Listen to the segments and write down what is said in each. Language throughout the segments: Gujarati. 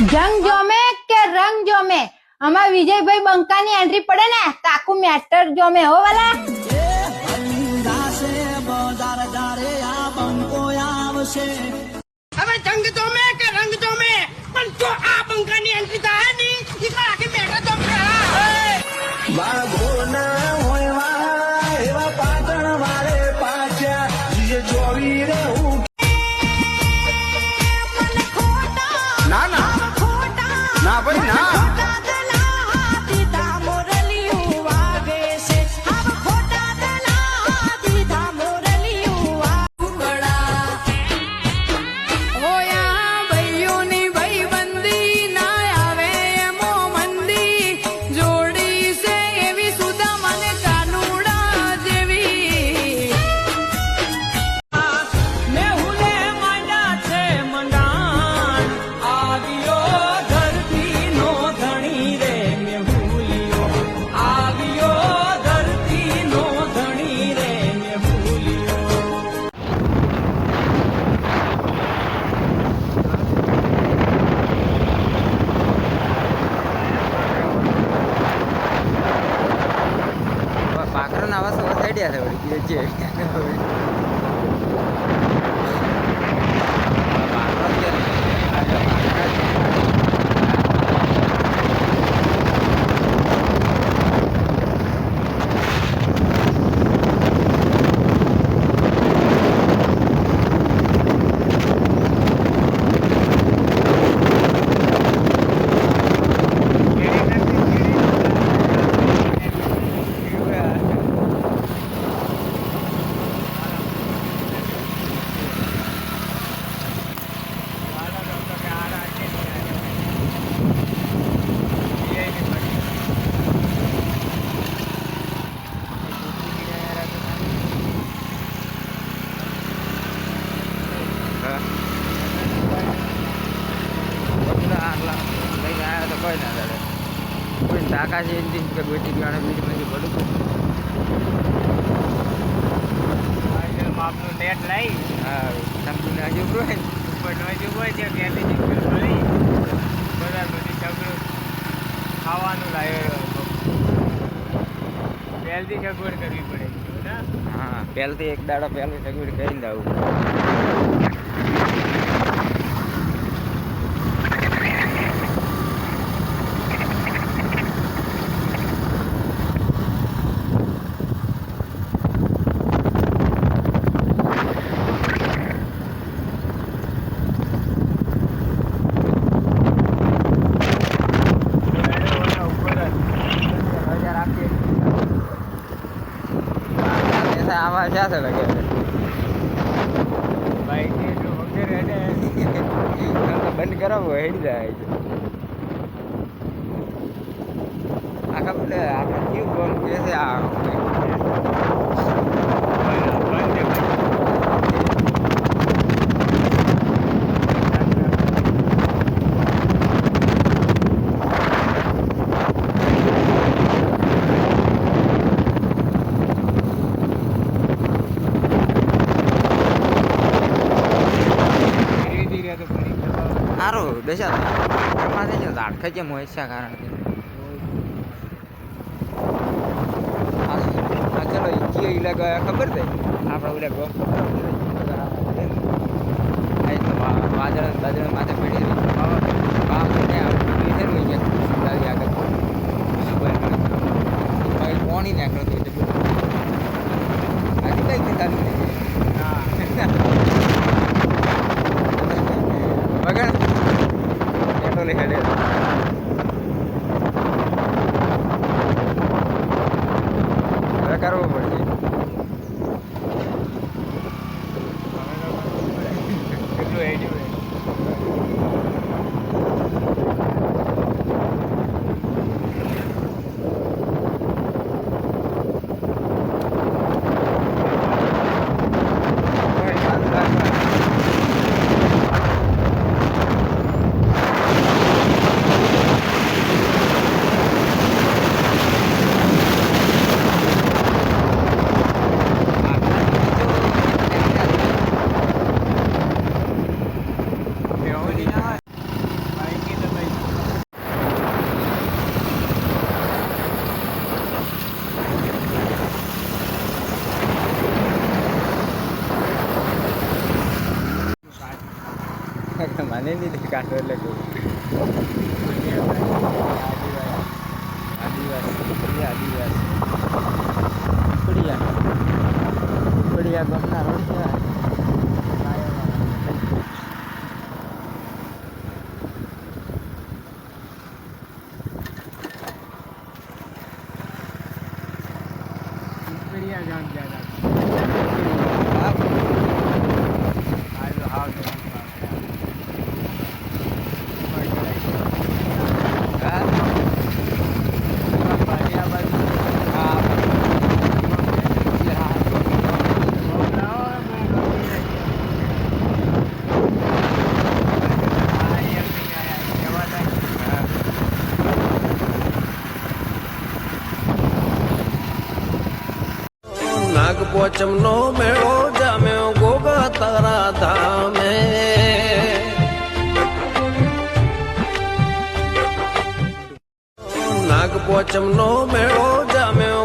જંગ જોમે કે રંગ જોમે અમાર વિજયભાઈ બંકાની એન્ટ્રી પડે ને કાકુ મેટર જોમે હો વાલા હવે જંગ જોમે કે રંગ જોમે પણ જો આ બંકાની એન્ટ્રી થાય ને ઈ આખી મેટર જોમે બાગોના હોયવા એવા પાટણ વાળે પાછા જે જોવી રે ના ના ના ભાઈ ના આકાશી એન્જિન કે બેટી ગાણે બીજ માં બધું આપનું નેટ લઈ હા સંપૂર્ણ આજુ હોય ઉપર નોજી હોય છે કેલી જીકર મળી બધા બધી સગળું ખાવાનું લાવ્યો પહેલથી સગવડ કરવી પડે ને હા પહેલથી એક દાડો પહેલી સગવડ કરીને આવું આવા છે લાગે બાઈક વગેરે બંધ કરાવો હેડી જાય છે આખા બોલે આપણે કેવું ગમ કે છે આ સારું દશા એમાં છે ઝાડ ખેંચે મોહિસ્યા કારણથી ચલો ઈચ્છીએ ઇલાકા ખબર છે આપણે ઓલા ગમ વાદળ બાદળ માથે પડી આગળ પાણી નાખ્યો હતો આજે કઈ ચાલુ વગર એટલો હેડે હવે કરવું પડશે કેટલું હેડ્યું મને નહીં દેખાતો એટલે કહું આદિવાસી પીપળિયા ગામના રોડ છે પીપળિયા ગામ ગયા નાગપોચમ નો મેળો જામ્યો ગોગા તારા ધામે નાગપોચમ નો મેળો જામ્યો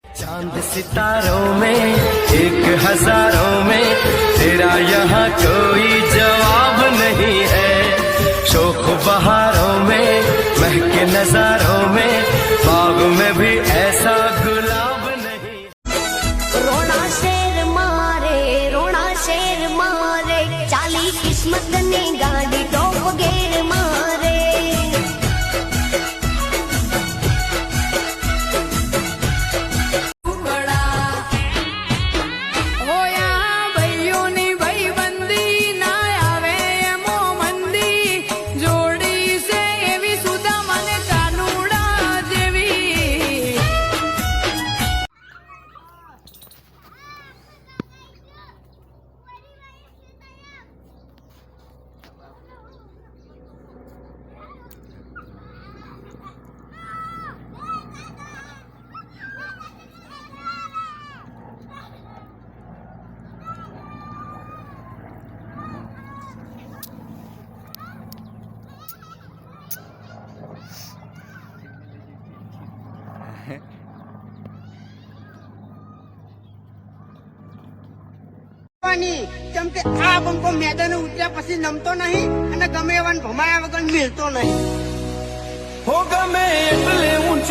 चांद सितारों में एक हजारों में तेरा यहाँ कोई जवाब नहीं है शोख बहारों में महके नजारों में बाग में भी ऐसा गुलाब नहीं रोना शेर मारे चाली किस्मत ने गाड़ी टॉप गेर मारे કેમ કે આ બંકો મેદાને ઉતર્યા પછી નમતો નહીં અને ગમે એવાને ભમાયા વગર મિલતો નહીં हो गमे એટલે ઊંચે